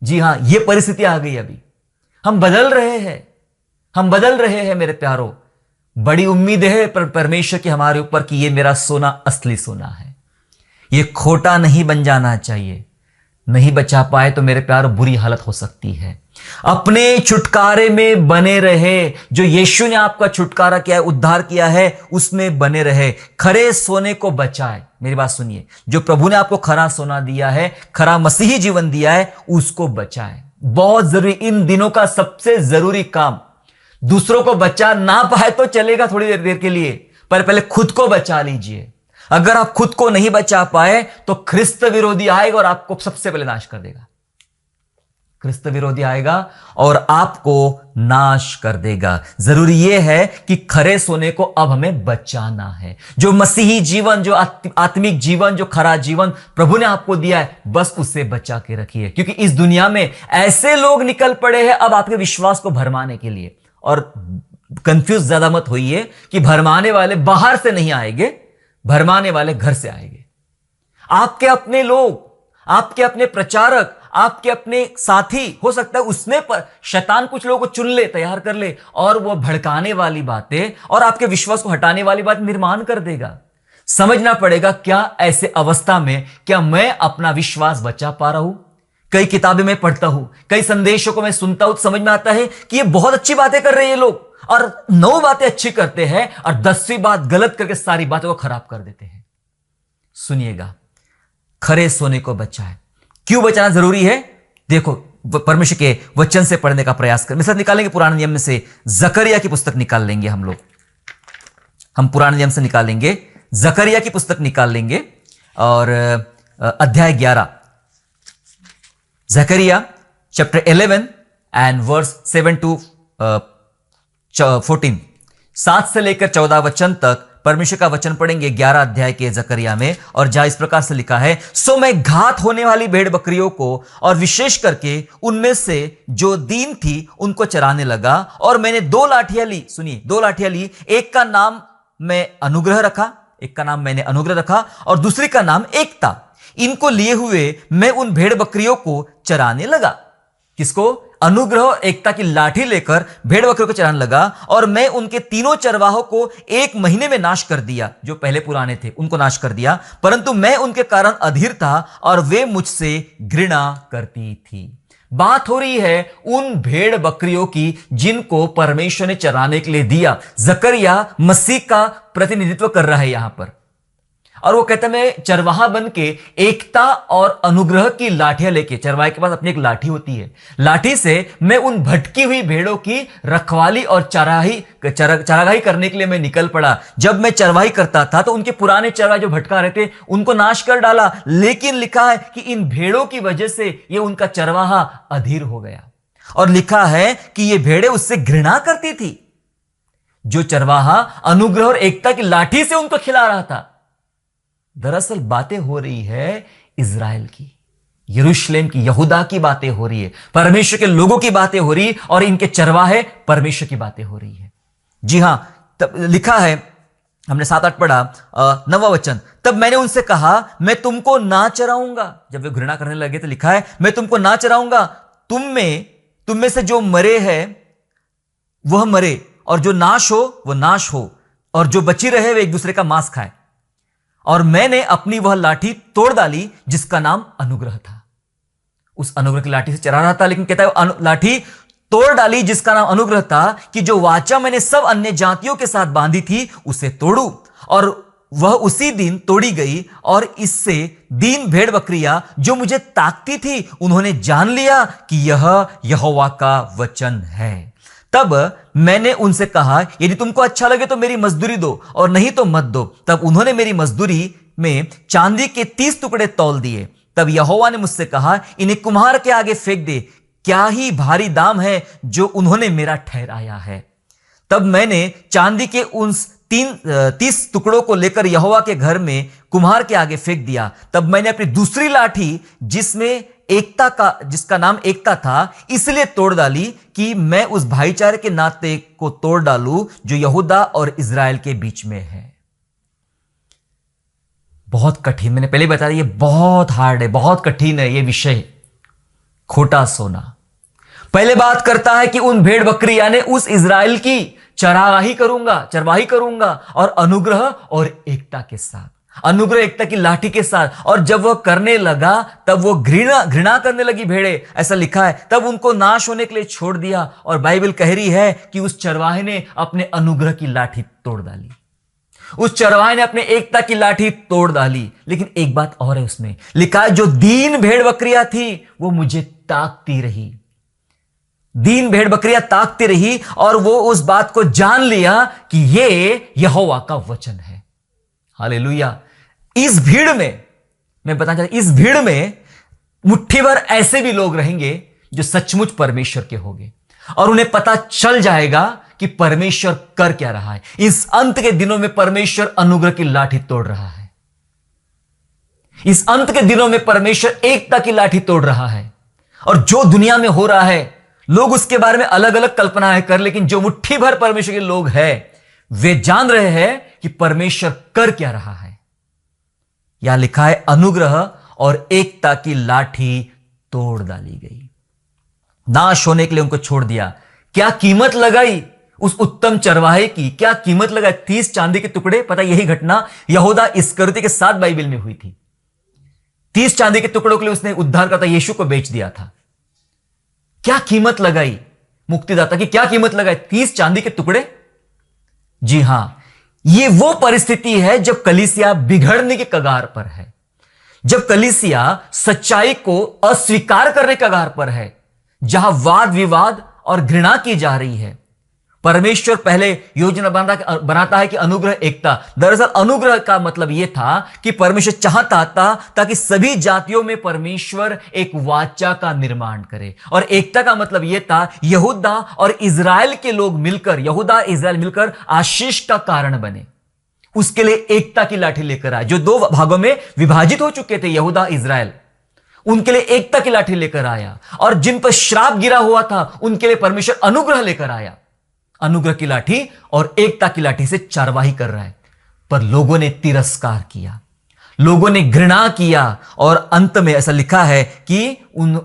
जी हां, यह परिस्थिति आ गई। अभी हम बदल रहे हैं, हम बदल रहे हैं मेरे प्यारों। बड़ी उम्मीद है परमेश्वर की हमारे ऊपर कि यह मेरा सोना असली सोना है, ये खोटा नहीं बन जाना चाहिए। नहीं बचा पाए तो मेरे प्यार बुरी हालत हो सकती है। अपने छुटकारे में बने रहे, जो यीशु ने आपका छुटकारा किया है, उद्धार किया है, उसमें बने रहे। खरे सोने को बचाए। मेरी बात सुनिए, जो प्रभु ने आपको खरा सोना दिया है, खरा मसीही जीवन दिया है, उसको बचाए। बहुत जरूरी, इन दिनों का सबसे जरूरी काम। दूसरों को बचा ना पाए तो चलेगा थोड़ी देर के लिए, पर पहले खुद को बचा लीजिए। अगर आप खुद को नहीं बचा पाए तो ख्रिस्त विरोधी आएगा और आपको सबसे पहले नाश कर देगा। ख्रिस्त विरोधी आएगा और आपको नाश कर देगा। जरूरी यह है कि खरे सोने को अब हमें बचाना है। जो मसीही जीवन, जो आत्मिक जीवन, जो खरा जीवन प्रभु ने आपको दिया है, बस उसे बचा के रखिए। क्योंकि इस दुनिया में ऐसे लोग निकल पड़े हैं अब आपके विश्वास को भरमाने के लिए। और कंफ्यूज ज्यादा मत होइए कि भरमाने वाले बाहर से नहीं आएंगे, भरमाने वाले घर से आएंगे। आपके अपने लोग, आपके अपने प्रचारक, आपके अपने साथी, हो सकता है उसमें पर शैतान कुछ लोगों को चुन ले, तैयार कर ले, और वो भड़काने वाली बातें और आपके विश्वास को हटाने वाली बात निर्माण कर देगा। समझना पड़ेगा क्या ऐसे अवस्था में क्या मैं अपना विश्वास बचा पा रहा हूं। कई किताबें मैं पढ़ता हूं, कई संदेशों को मैं सुनता हूं, तो समझ में आता है कि ये बहुत अच्छी बातें कर रहे हैं ये लोग, और 9 बातें अच्छी करते हैं और 10वीं बात गलत करके सारी बातों को खराब कर देते हैं। सुनिएगा, खरे सोने को बचाए। क्यों बचाना जरूरी है? देखो, परमेश्वर के वचन से पढ़ने का प्रयास कर। मिसाल निकालेंगे पुराने नियम में से, जकरिया की पुस्तक निकाल लेंगे हम लोग। हम पुराने नियम से निकालेंगे, जकरिया की पुस्तक निकाल लेंगे, और अध्याय 11, जकरिया चैप्टर 11 एंड वर्स 7 to 14, 7 से लेकर 14 वचन तक परमेश्वर का वचन पढ़ेंगे 11 अध्याय के जकरिया में। और जहां इस प्रकार से लिखा है, सो मैं घात होने वाली भेड़ बकरियों को और विशेष करके उनमें से जो दीन थी उनको चराने लगा, और मैंने 2 लाठियां ली। सुनिए, 2 लाठियां ली, एक का नाम मैं अनुग्रह रखा, एक का नाम मैंने अनुग्रह रखा, और दूसरी का नाम एकता। इनको लिए हुए मैं उन भेड़ बकरियों को चराने लगा। किसको? अनुग्रह और एकता की लाठी लेकर भेड़ बकरियों को चराने लगा, और मैं उनके तीनों चरवाहों को 1 महीने में नाश कर दिया। जो पहले पुराने थे उनको नाश कर दिया, परंतु मैं उनके कारण अधीर था और वे मुझसे घृणा करती थी। बात हो रही है उन भेड़ बकरियों की जिनको परमेश्वर ने चराने के लिए दिया। जकरिया मसीह का प्रतिनिधित्व कर रहा है यहां पर, और वो कहता है मैं चरवाहा बन के एकता और अनुग्रह की लाठियां लेके, चरवाहे के पास अपनी एक लाठी होती है, लाठी से मैं उन भटकी हुई भेड़ों की रखवाली और चारागाही करने के लिए मैं निकल पड़ा। जब मैं चरवाही करता था तो उनके पुराने चरवाहे जो भटका रहे थे उनको नाश कर डाला, लेकिन लिखा है कि इन भेड़ों की वजह से ये उनका चरवाहा अधीर हो गया, और लिखा है कि ये भेड़ें उससे घृणा करती थी। जो चरवाहा अनुग्रह और एकता की लाठी से उनको खिला रहा था, दरअसल बातें हो रही है इज़राइल की, यरूशलेम की, यहूदा की बातें हो रही है, परमेश्वर के लोगों की बातें हो रही, और इनके चरवाहे परमेश्वर की बातें हो रही है। जी हां, तब लिखा है, हमने 7-8 पढ़ा, 9वां वचन, तब मैंने उनसे कहा मैं तुमको ना चराऊंगा। जब वे घृणा करने लगे तो लिखा है मैं तुमको ना चराऊंगा, तुम में से जो मरे है वह मरे, और जो नाश हो वह नाश हो, और जो बची रहे वे एक दूसरे का मांस खाए। और मैंने अपनी वह लाठी तोड़ डाली जिसका नाम अनुग्रह था। उस अनुग्रह की लाठी से चरा रहा था, लेकिन कहता है लाठी तोड़ डाली जिसका नाम अनुग्रह था, कि जो वाचा मैंने सब अन्य जातियों के साथ बांधी थी उसे तोड़ू। और वह उसी दिन तोड़ी गई, और इससे दीन भेड़ बकरियां जो मुझे ताकती थी उन्होंने जान लिया कि यह यहोवा का वचन है। तब मैंने उनसे कहा यदि तुमको अच्छा लगे तो मेरी मजदूरी दो, और नहीं तो मत दो। तब उन्होंने मेरी मजदूरी में चांदी के 30 टुकड़े तौल दिए। तब यहोवा ने मुझसे कहा इन्हें कुम्हार के आगे फेंक दे, क्या ही भारी दाम है जो उन्होंने मेरा ठहराया है। तब मैंने चांदी के उन 30 टुकड़ों को लेकर यहोवा के घर में कुम्हार के आगे फेंक दिया। तब मैंने अपनी दूसरी लाठी जिसका नाम एकता था इसलिए तोड़ डाली कि मैं उस भाईचारे के नाते को तोड़ डालूं जो यहूदा और इज़राइल के बीच में है। बहुत कठिन, मैंने पहले बताया ये बहुत हार्ड है, बहुत कठिन है ये विषय, खोटा सोना। पहले बात करता है कि उन भेड़ बकरी यानी उस इज़राइल की चरवाही करूंगा, और अनुग्रह और एकता के साथ, अनुग्रह एकता की लाठी के साथ। और जब वह करने लगा तब वो घृणा करने लगी भेड़े, ऐसा लिखा है। तब उनको नाश होने के लिए छोड़ दिया, और बाइबल कह रही है कि उस चरवाहे ने अपने अनुग्रह की लाठी तोड़ डाली, उस चरवाहे ने अपने एकता की लाठी तोड़ डाली। लेकिन एक बात और है उसमें, लिखा है जो दीन भेड़ बकरियां थी वो मुझे ताकती रही, दीन भेड़ बकरियां ताकती रही, और वो उस बात को जान लिया कि ये यहोवा का वचन है। हालेलुया। इस भीड़ में, मैं बताना चाहता हूं, इस भीड़ में मुट्ठी भर ऐसे भी लोग रहेंगे जो सचमुच परमेश्वर के होंगे, और उन्हें पता चल जाएगा कि परमेश्वर कर क्या रहा है। इस अंत के दिनों में परमेश्वर अनुग्रह की लाठी तोड़ रहा है, इस अंत के दिनों में परमेश्वर एकता की लाठी तोड़ रहा है। और जो दुनिया में हो रहा है लोग उसके बारे में अलग अलग कल्पनाएं कर, लेकिन जो मुट्ठी भर परमेश्वर के लोग हैं वे जान रहे हैं कि परमेश्वर कर क्या रहा है। यहां लिखा है अनुग्रह और एकता की लाठी तोड़ डाली गई, नाश होने के लिए उनको छोड़ दिया। क्या कीमत लगाई उस उत्तम चरवाहे की, क्या कीमत लगाई? 30 चांदी के टुकड़े। पता यही घटना यहूदा इस्करियोती के साथ बाइबल में हुई थी। 30 चांदी के टुकड़ों के लिए उसने उद्धारकर्ता यीशु को बेच दिया था। क्या कीमत लगाई मुक्तिदाता की, क्या कीमत लगाई? 30 चांदी के टुकड़े। जी हां, यह वो परिस्थिति है जब कलीसिया बिगड़ने के कगार पर है, जब कलीसिया सच्चाई को अस्वीकार करने के कगार पर है, जहां वाद विवाद और घृणा की जा रही है। परमेश्वर पहले योजना बनाता है कि अनुग्रह एकता। दरअसल अनुग्रह का मतलब यह था कि परमेश्वर चाहता था ताकि सभी जातियों में परमेश्वर एक वाचा का निर्माण करे, और एकता का मतलब यह था यहूदा और इज़राइल के लोग मिलकर, यहूदा इज़राइल मिलकर आशीष का कारण बने। उसके लिए एकता की लाठी लेकर आए। जो 2 भागों में विभाजित हो चुके थे यहूदा इज़राइल, उनके लिए एकता की लाठी लेकर आया, और जिन पर श्राप गिरा हुआ था उनके लिए परमेश्वर अनुग्रह लेकर आया। अनुग्रह की लाठी और एकता की लाठी से चारवाही कर रहा है, पर लोगों ने तिरस्कार किया, लोगों ने घृणा किया और अंत में ऐसा लिखा है कि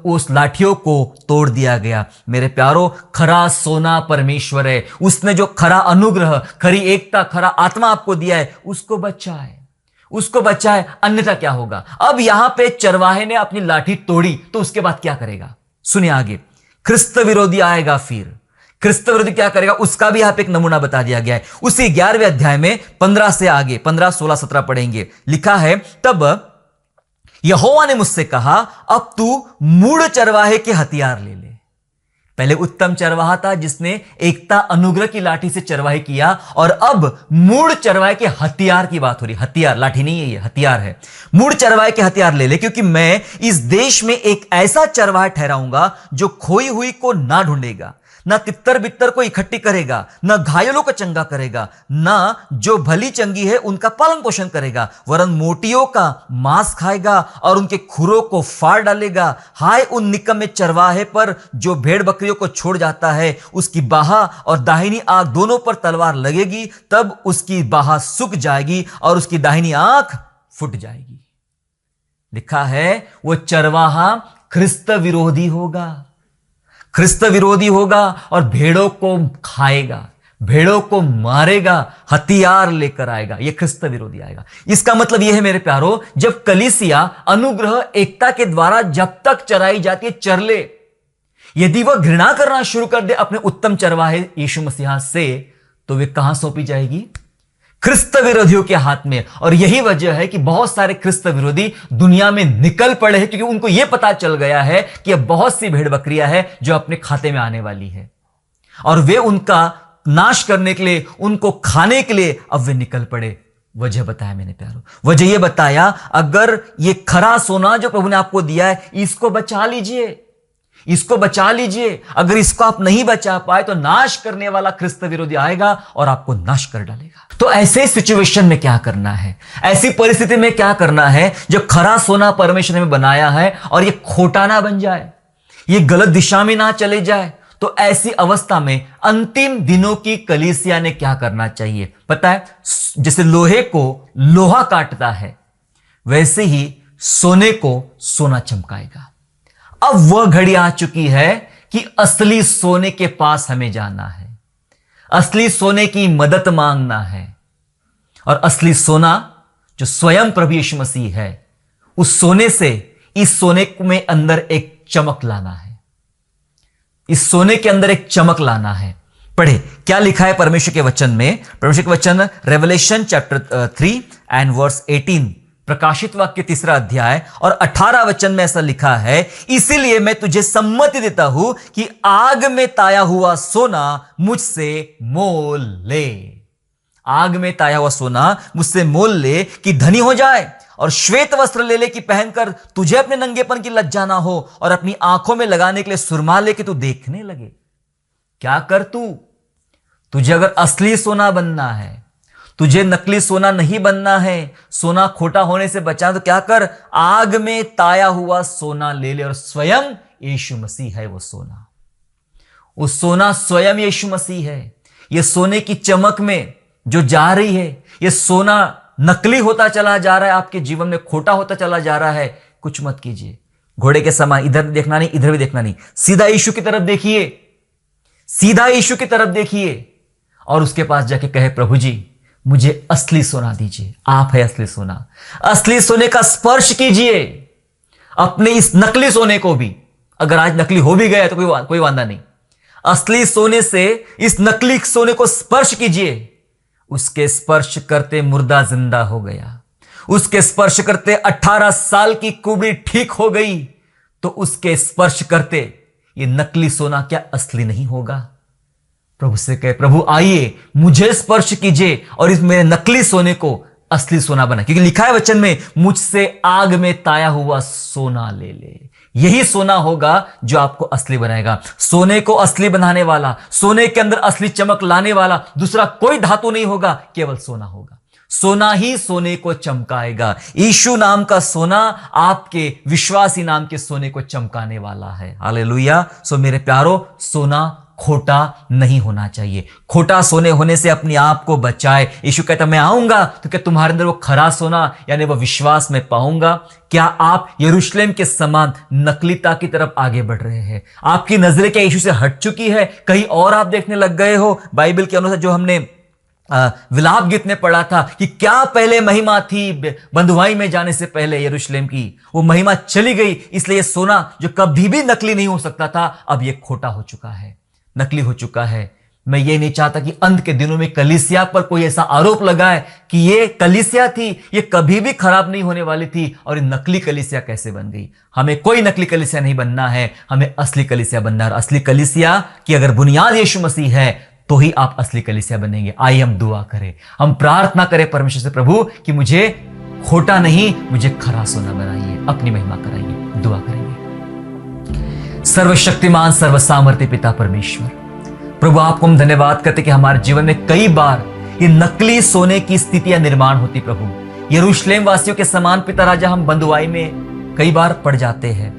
उस लाठियों को तोड़ दिया गया। मेरे प्यारो, खरा सोना परमेश्वर है। उसने जो खरा अनुग्रह, खरी एकता, खरा आत्मा आपको दिया है, उसको बचाए, उसको बचाए, अन्यथा क्या होगा। अब यहां पे चरवाहे ने अपनी लाठी तोड़ी तो उसके बाद क्या करेगा, सुनिए आगे। ख्रिस्त विरोधी आएगा, फिर ख्रिस्त विरोधी क्या करेगा उसका भी यहां पे एक नमूना बता दिया गया है। उसी 11वें अध्याय में 15 से आगे 15, 16, 17 पढ़ेंगे। लिखा है, तब यहोवा ने मुझसे कहा, अब तू मूढ़ चरवाहे के हथियार ले ले। पहले उत्तम चरवाहा था जिसने एकता अनुग्रह की लाठी से चरवाही किया, और अब मूढ़ चरवाहे के हथियार की बात हो रही। हथियार, लाठी नहीं है, ये हथियार है। मूढ़ चरवाहे के हथियार ले ले, क्योंकि मैं इस देश में एक ऐसा चरवाहा ठहराऊंगा जो खोई हुई को ना ढूंढेगा, ना तितर बितर को इकट्ठी करेगा, ना घायलों को चंगा करेगा, ना जो भली चंगी है उनका पालन पोषण करेगा, वरन मोटियों का मांस खाएगा और उनके खुरों को फाड़ डालेगा। हाय उन निकम्मे चरवाहे पर जो भेड़ बकरियों को छोड़ जाता है। उसकी बाहा और दाहिनी आंख दोनों पर तलवार लगेगी, तब उसकी बाहा सूख जाएगी और उसकी दाहिनी आंख फूट जाएगी। लिखा है, वो चरवाहा ख्रिस्त विरोधी होगा, ख्रिस्त विरोधी होगा और भेड़ों को खाएगा, भेड़ों को मारेगा, हथियार लेकर आएगा। यह ख्रिस्त विरोधी आएगा। इसका मतलब यह है मेरे प्यारो, जब कलीसिया अनुग्रह एकता के द्वारा जब तक चराई जाती है, चर ले। यदि वह घृणा करना शुरू कर दे अपने उत्तम चरवाहे यीशु मसीह से, तो वे कहां सौंपी जाएगी, ख्रिस्त विरोधियों के हाथ में। और यही वजह है कि बहुत सारे ख्रिस्त विरोधी दुनिया में निकल पड़े हैं, क्योंकि उनको यह पता चल गया है कि अब बहुत सी भेड़ बकरियां हैं जो अपने खाते में आने वाली है, और वे उनका नाश करने के लिए, उनको खाने के लिए अब वे निकल पड़े। वजह बताया मैंने प्यारो, वजह यह बताया, अगर ये खरा सोना जो प्रभु ने आपको दिया है, इसको बचा लीजिए, इसको बचा लीजिए। अगर इसको आप नहीं बचा पाए तो नाश करने वाला ख्रिस्त विरोधी आएगा और आपको नाश कर डालेगा। तो ऐसे सिचुएशन में क्या करना है, ऐसी परिस्थिति में क्या करना है, जो खरा सोना परमेश्वर ने बनाया है और ये खोटा ना बन जाए, ये गलत दिशा में ना चले जाए। तो ऐसी अवस्था में अंतिम दिनों की कलीसिया ने क्या करना चाहिए पता है, जैसे लोहे को लोहा काटता है, वैसे ही सोने को सोना चमकाएगा। अब वह घड़ी आ चुकी है कि असली सोने के पास हमें जाना है, असली सोने की मदद मांगना है। और असली सोना जो स्वयं प्रभु यीशु मसीह है, उस सोने से इस सोने में अंदर एक चमक लाना है, इस सोने के अंदर एक चमक लाना है। पढ़े क्या लिखा है परमेश्वर के वचन में। परमेश्वर के वचन रेवलेशन चैप्टर 3 एंड वर्स 18, प्रकाशित वाक्य 3 अध्याय और 18 वचन में ऐसा लिखा है, इसीलिए मैं तुझे सम्मति देता हूं कि आग में ताया हुआ सोना मुझसे मोल ले। आग में ताया हुआ सोना मुझसे मोल ले कि धनी हो जाए, और श्वेत वस्त्र ले ले कि पहनकर तुझे अपने नंगेपन की लज्जा ना हो, और अपनी आंखों में लगाने के लिए सुरमा ले कि तू देखने लगे। क्या कर तुझे अगर असली सोना बनना है, तुझे नकली सोना नहीं बनना है, सोना खोटा होने से बचा, तो क्या कर, आग में ताया हुआ सोना ले ले। और स्वयं यीशु मसीह है वो सोना, वो सोना स्वयं यीशु मसीह है। ये सोने की चमक में जो जा रही है, ये सोना नकली होता चला जा रहा है, आपके जीवन में खोटा होता चला जा रहा है। कुछ मत कीजिए, घोड़े के समान इधर देखना नहीं, इधर भी देखना नहीं, सीधा यीशु की तरफ देखिए, सीधा यीशु की तरफ देखिए, और उसके पास जाके कहे, प्रभु जी मुझे असली सोना दीजिए, आप है असली सोना। असली सोने का स्पर्श कीजिए अपने इस नकली सोने को भी। अगर आज नकली हो भी गया तो कोई वांदा नहीं, असली सोने से इस नकली सोने को स्पर्श कीजिए। उसके स्पर्श करते मुर्दा जिंदा हो गया, उसके स्पर्श करते 18 साल की कुबड़ी ठीक हो गई। तो उसके स्पर्श करते ये नकली सोना क्या असली नहीं होगा? प्रभु से कहे, प्रभु आइए मुझे स्पर्श कीजिए और इस मेरे नकली सोने को असली सोना बना। क्योंकि लिखा है वचन में, मुझसे आग में ताया हुआ सोना ले ले। यही सोना होगा जो आपको असली बनाएगा। सोने को असली बनाने वाला, सोने के अंदर असली चमक लाने वाला दूसरा कोई धातु नहीं होगा, केवल सोना होगा। सोना ही सोने को चमकाएगा। यीशु नाम का सोना आपके विश्वासी नाम के सोने को चमकाने वाला है। हालेलुया। सो मेरे प्यारो, सोना खोटा नहीं होना चाहिए। खोटा सोने होने से अपने आप को बचाए। यीशु कहता मैं आऊंगा तो क्या तुम्हारे अंदर वो खरा सोना यानी वो विश्वास में पाऊंगा? क्या आप यरूशलेम के समान नकलीता की तरफ आगे बढ़ रहे हैं? आपकी नजरें क्या यीशु से हट चुकी है? कहीं और आप देखने लग गए हो? बाइबल के अनुसार जो हमने विलाप गीत में पढ़ा था कि क्या पहले महिमा थी बंधुआई में जाने से पहले यरूशलेम की, वो महिमा चली गई। इसलिए सोना जो कभी भी नकली नहीं हो सकता था, अब ये खोटा हो चुका है, नकली हो चुका है। मैं ये नहीं चाहता कि अंत के दिनों में कलीसिया पर कोई ऐसा आरोप लगाए कि ये कलीसिया थी, ये कभी भी खराब नहीं होने वाली थी और ये नकली कलीसिया कैसे बन गई। हमें कोई नकली कलीसिया नहीं बनना है, हमें असली कलीसिया बनना है। असली कलीसिया की अगर बुनियाद यीशु मसीह है तो ही आप असली कलीसिया बनेंगे। आइए हम दुआ करें, हम प्रार्थना करें परमेश्वर से, प्रभु कि मुझे खोटा नहीं, मुझे खरा सोना बनाइए, अपनी महिमा कराइए। दुआ करेंगे। सर्वशक्तिमान सर्वसामर्थ्य पिता परमेश्वर, प्रभु आपको हम धन्यवाद करते कि हमारे जीवन में कई बार ये नकली सोने की स्थितियां निर्माण होती। प्रभु यरूशलेम वासियों के समान पिता राजा, हम बंधुआई में कई बार पड़ जाते हैं।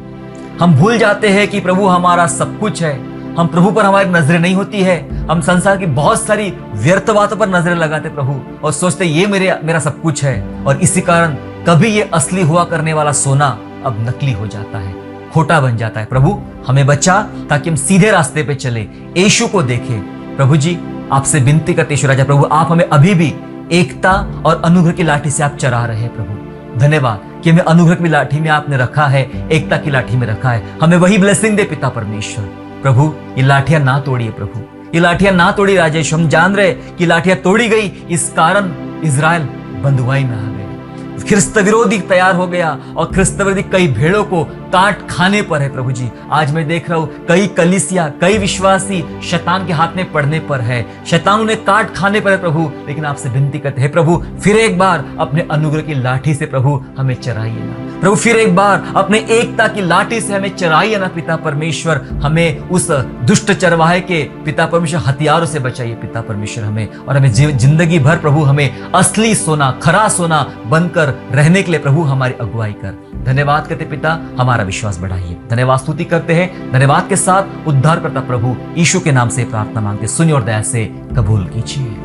हम भूल जाते हैं कि प्रभु हमारा सब कुछ है, हम प्रभु पर हमारी नजरें नहीं होती है। हम संसार की बहुत सारी व्यर्थ बातों पर नजरें लगाते प्रभु और सोचते ये मेरा सब कुछ है, और इसी कारण कभी ये असली हुआ करने वाला सोना अब नकली हो जाता है, खोटा बन जाता है। प्रभु हमें बचा ताकि हम सीधे रास्ते पे चले, यीशु को देखें। प्रभु जी आपसे विनती करते ईश्वर राजा, प्रभु आप हमें अभी भी एकता और अनुग्रह की लाठी से आप चरा रहे हैं। प्रभु धन्यवाद कि हमें अनुग्रह की लाठी में आपने रखा है, एकता की लाठी में रखा है। हमें वही ब्लेसिंग दे पिता परमेश्वर। प्रभु ये लाठियां ना तोड़िए, प्रभु ये लाठियां ना तोड़ी राजेश। हम जान रहे कि लाठियां तोड़ी गई, इस कारण इजराइल बंधुआई में आ गए, ख्रिस्त विरोधी तैयार हो गया और ख्रिस्त विरोधी कई भेड़ों को काट खाने पर है। प्रभु जी आज मैं देख रहा हूं कई कलीसिया, कई विश्वासी शैतान के हाथ में पड़ने पर है, शैतान उन्हें काट खाने पर है। प्रभु लेकिन आपसे विनती करते हैं प्रभु, फिर एक बार अपने अनुग्रह की लाठी से प्रभु हमें चराइए ना। प्रभु फिर एक बार अपने एकता की लाठी से हमें चराइए ना पिता परमेश्वर। हमें उस दुष्ट चरवाहे के पिता परमेश्वर हथियारों से बचाइए पिता परमेश्वर हमें, और हमें जिंदगी भर प्रभु हमें असली सोना, खरा सोना बनकर रहने के लिए प्रभु हमारी अगुवाई कर। धन्यवाद करते पिता, हमारा विश्वास बढ़ाइए। धन्यवाद स्तुति करते हैं, धन्यवाद के साथ उद्धार करता प्रभु यीशु के नाम से प्रार्थना मांगते, सुनिए और दया से कबूल कीजिए।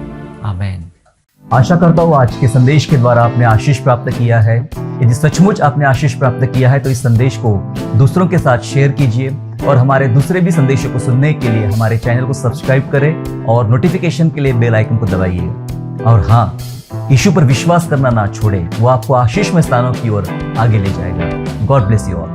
आमीन। आशा करता हूँ आज के संदेश के द्वारा आपने आशीष प्राप्त किया है। यदि सचमुच आपने आशीष प्राप्त किया है तो इस संदेश को दूसरों के साथ शेयर कीजिए, और हमारे दूसरे भी संदेशों को सुनने के लिए हमारे चैनल को सब्सक्राइब करें और नोटिफिकेशन के लिए बेल आइकन को दबाइए। और हाँ, यीशु पर विश्वास करना ना छोड़े, वो आपको आशीषमय स्थानों की ओर आगे ले जाएगा। God bless you all.